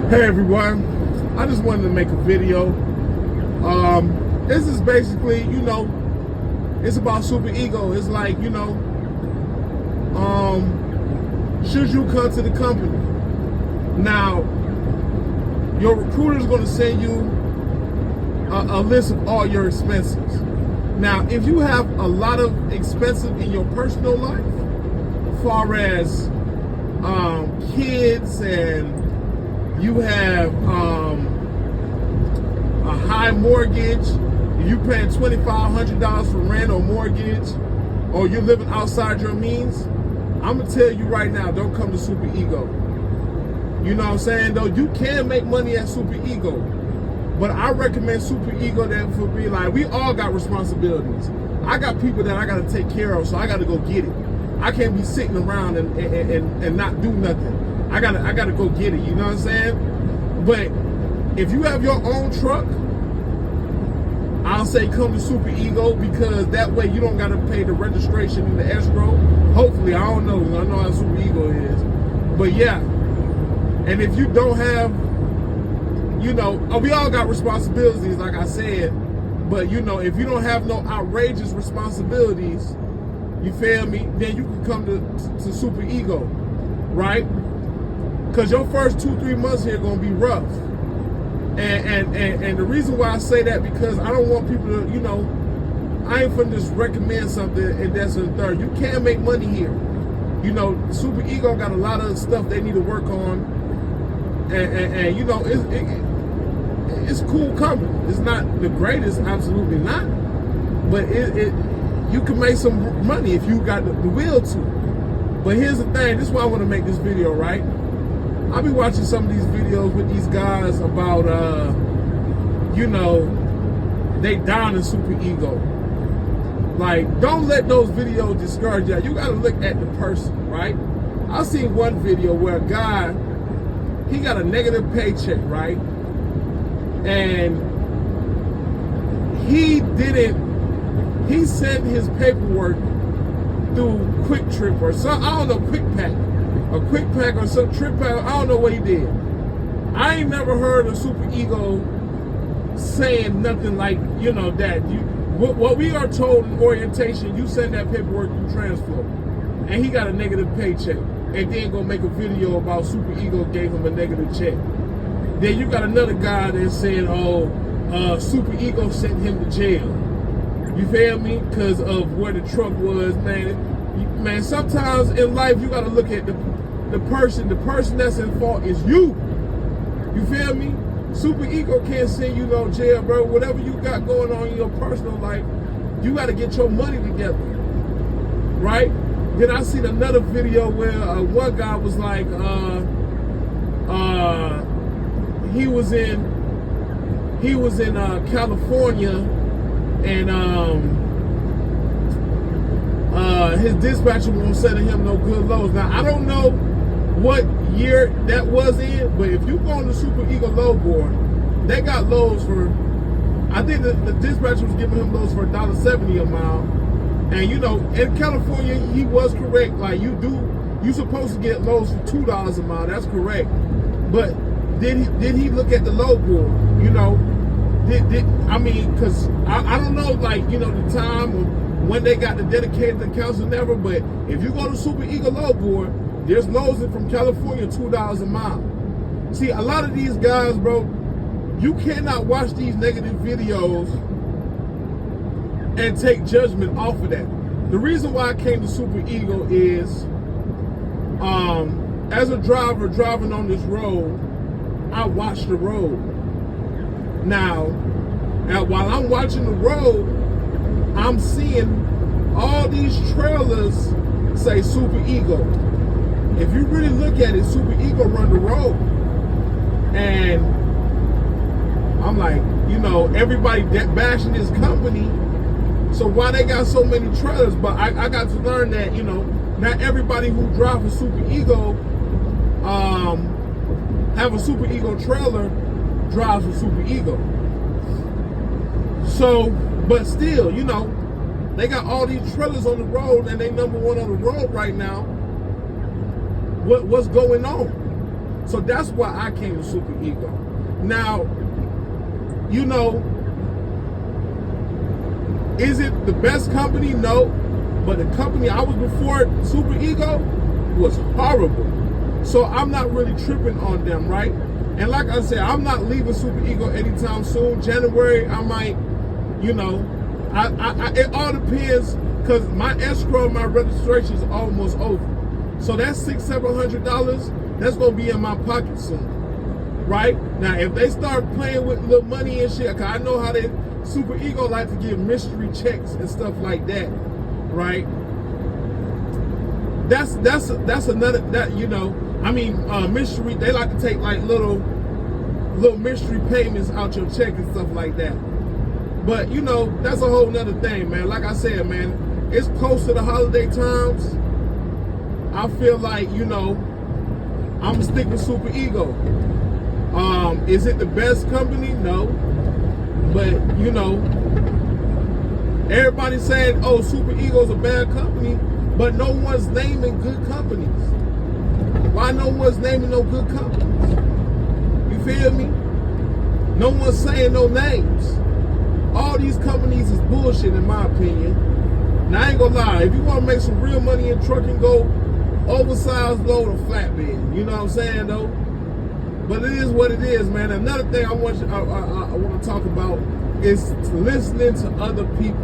Hey everyone, I just wanted to make a video. This is basically, it's about super ego. It's like, should you come to the company? Now, your recruiter is going to send you a list of all your expenses. Now, if you have a lot of expenses in your personal life, as far as kids, and you have a high mortgage, you paying $2,500 for rent or mortgage, or you're living outside your means, I'm gonna tell you right now, don't come to Super Ego. You know what I'm saying? Though you can make money at Super Ego, but I recommend Super Ego that for be like, we all got responsibilities. I got people that I gotta take care of, so I gotta go get it. I can't be sitting around and not do nothing. I gotta go get it, you know what I'm saying? But if you have your own truck, I'll say come to Super Ego, because that way you don't gotta pay the registration and the escrow. Hopefully, I don't know. I know how Super Ego is. But yeah, and if you don't have, we all got responsibilities, like I said, but if you don't have no outrageous responsibilities, you feel me, then you can come to Super Ego, right? Because your first 2-3 months here are gonna be rough, and the reason why I say that, because I don't want people to, I ain't finna just recommend something and that's a third. You can make money here. Super Ego got a lot of stuff they need to work on, and it's cool company. It's not the greatest, absolutely not, but you can make some money if you got the will to. But here's the thing, this is why I want to make this video, right? I'll be watching some of these videos with these guys about, they down in Super Ego. Like, don't let those videos discourage you. You got to look at the person, right? I seen one video where a guy, he got a negative paycheck, right? And he sent his paperwork through Quick Trip or some, I don't know, Quick Pack or some Trip Pack, I don't know what he did. I ain't never heard of Super Ego saying nothing like, that. What we are told in orientation, you send that paperwork through Transflow, and he got a negative paycheck, and then go make a video about Super Ego gave him a negative check. Then you got another guy that said, Super Ego sent him to jail. You feel me? Because of where the truck was, man. Man, sometimes in life you gotta look at the person. The person that's in fault is you. You feel me? Super Ego can't send you no jail, bro. Whatever you got going on in your personal life, you gotta get your money together, right? Then I seen another video where one guy was like, he was in California, and his dispatcher won't send him no good loads. Now, I don't know what year that was in, but if you go on the Super Ego load board, they got loads for, I think the dispatcher was giving him loads for $1.70 a mile. And in California, he was correct. Like, you supposed to get loads for $2 a mile. That's correct. But did he look at the load board? Because I don't know, like, the time of when they got the dedicated accounts or never, but if you go to Super Ego load board, there's loads from California, $2 a mile. See, a lot of these guys, bro, you cannot watch these negative videos and take judgment off of that. The reason why I came to Super Ego is, as a driver driving on this road, I watch the road. Now, while I'm watching the road, I'm seeing all these trailers say Super Ego. If you really look at it, Super Ego run the road. And I'm like, everybody bashing this company, so why they got so many trailers? But I got to learn that, not everybody who drive a Super Ego, have a Super Ego trailer, drives a Super Ego. So, but still, they got all these trailers on the road, and they number one on the road right now. What's going on? So that's why I came to Super Ego. Now, you know, is it the best company? No. But the company I was before, Super Ego, was horrible. So I'm not really tripping on them, right? And like I said, I'm not leaving Super Ego anytime soon. January, I might, you know, it all depends, because my escrow, my registration is almost over. So that's $600-700, that's gonna be in my pocket soon, right? Now, if they start playing with little money and shit, cause I know how they Super Ego like to give mystery checks and stuff like that, right? That's another, that, you know, I mean, mystery. They like to take like little mystery payments out your check and stuff like that. But you know, that's a whole nother thing, man. Like I said, man, it's close to the holiday times. I feel like, you know, I'm gonna stick with Super Ego. Is it the best company? No. But you know, everybody's saying, oh, Super Ego's a bad company, but no one's naming good companies. Why no one's naming no good companies? You feel me? No one's saying no names. All these companies is bullshit, in my opinion. Now, I ain't gonna lie, if you wanna make some real money in trucking, go oversized load or flatbed. You know what I'm saying, though? But it is what it is, man. Another thing I want to talk about is listening to other people.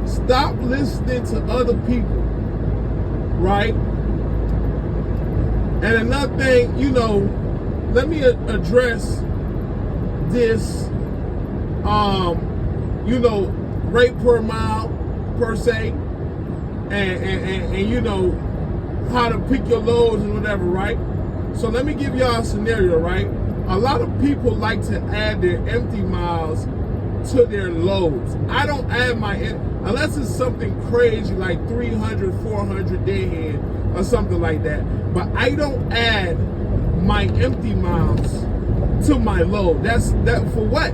Stop listening to other people, right? And another thing, you know, let me address this, you know, rate per mile, per se, and you know, how to pick your loads and whatever, right? So let me give y'all a scenario, right? A lot of people like to add their empty miles to their loads. I don't add my, unless it's something crazy like 300, 400 deadhead or something like that. But I don't add my empty miles to my load. That for what?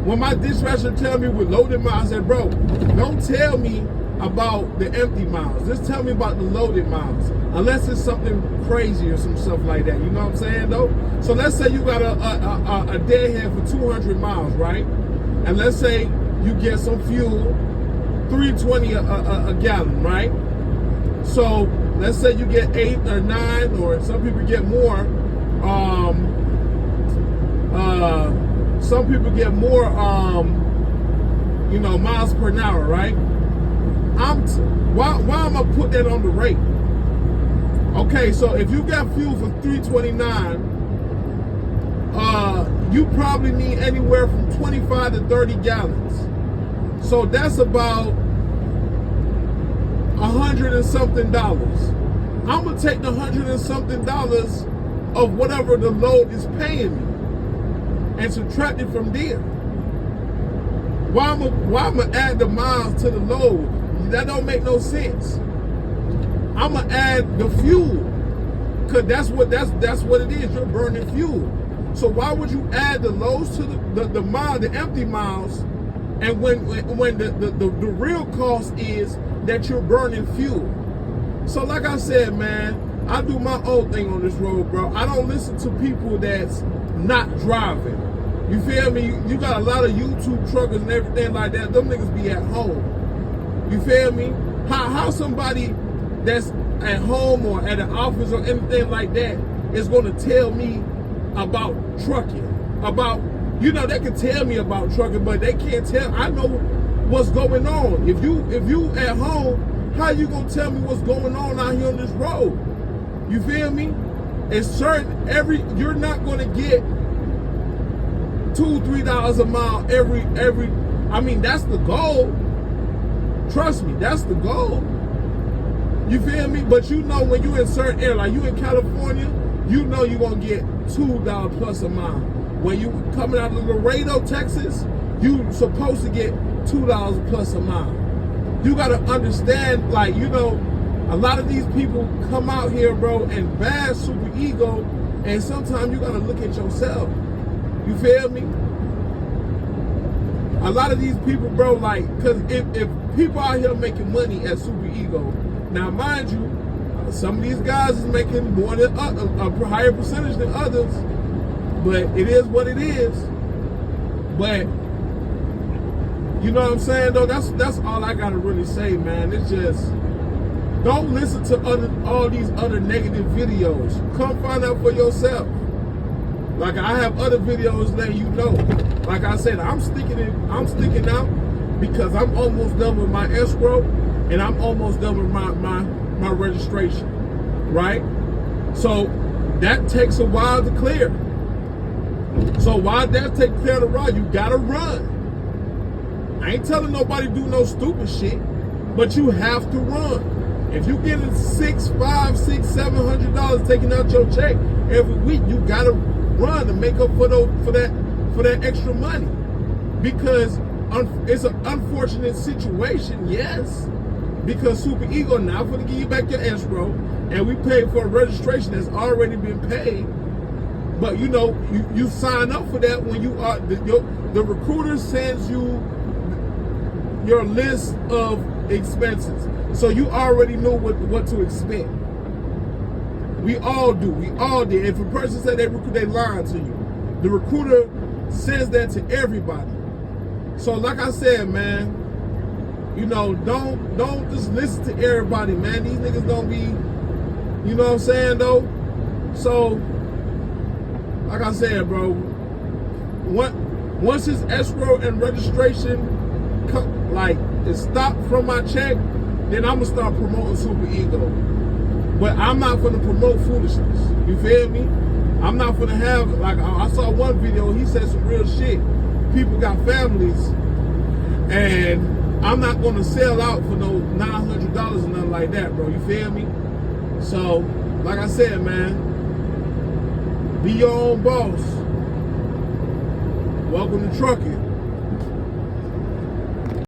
When my dispatcher tell me with loaded miles, I said, bro, don't tell me about the empty miles. Just tell me about the loaded miles. Unless it's something crazy or some stuff like that. You know what I'm saying, though? So let's say you got a deadhead for 200 miles, right? And let's say you get some fuel, $3.20 a gallon, right? So let's say you get 8 or 9, or some people get more. Some people get more, you know, miles per hour, right? Why am I gonna put that on the rate? Okay, so if you got fuel for $3.29, you probably need anywhere from 25 to 30 gallons. So that's about $100 and something. I'm gonna take the $100 and something of whatever the load is paying me and subtract it from there. Why am I add the miles to the load? That don't make no sense. I'm gonna add the fuel, cause that's what it is. You're burning fuel. So why would you add the loads to the mile, the empty miles, and when the real cost is that you're burning fuel? So like I said, man, I do my own thing on this road, bro. I don't listen to people that's not driving. You feel me? You got a lot of YouTube truckers and everything like that. Them niggas be at home. You feel me? How somebody that's at home or at an office or anything like that is going to tell me about trucking? About, you know, they can tell me about trucking, but they can't tell. I know what's going on. If you at home, how you gonna tell me what's going on out here on this road? You feel me? It's certain you're not gonna get $2-3 a mile every. I mean, that's the goal. Trust me, that's the goal. You feel me? But you know, when you in certain area, like you in California, you know you're gonna get $2 plus a mile. When you coming out of Laredo, Texas, you supposed to get $2 plus a mile. You gotta understand, like, you know, a lot of these people come out here, bro, and bash Super Ego, and sometimes you gotta look at yourself. You feel me? A lot of these people, bro, like, cause if people out here making money at Super Ego, now mind you, Some of these guys is making more than a higher percentage than others, but it is what it is. But you know what I'm saying, though? That's all I gotta really say, man. It's just, don't listen to all these other negative videos. Come find out for yourself. Like, I have other videos letting you know. Like I said, I'm sticking out because I'm almost done with my escrow and I'm almost done with my registration, right? So that takes a while to clear. So while that takes care of the ride, you gotta run. I ain't telling nobody do no stupid shit, but you have to run. If you getting $600, $500, $600, $700 taking out your check every week, you gotta run to make up for that extra money. Because it's an unfortunate situation, yes. Because Super Ego now going to give you back your escrow, and we paid for a registration that's already been paid. But you know, you sign up for that when you are the recruiter sends you your list of expenses, so you already know what to expect. We all do. We all did. If a person said they lying to you, the recruiter sends that to everybody. So like I said, man, you know, don't just listen to everybody, man. These niggas don't be, you know what I'm saying, though? So, like I said, bro, once his escrow and registration is stopped from my check, then I'm gonna start promoting Super Ego. But I'm not gonna promote foolishness. You feel me? I'm not gonna have, like, I saw one video, he said some real shit. People got families, and I'm not gonna sell out for no $900 or nothing like that, bro. You feel me? So, like I said, man, be your own boss. Welcome to trucking.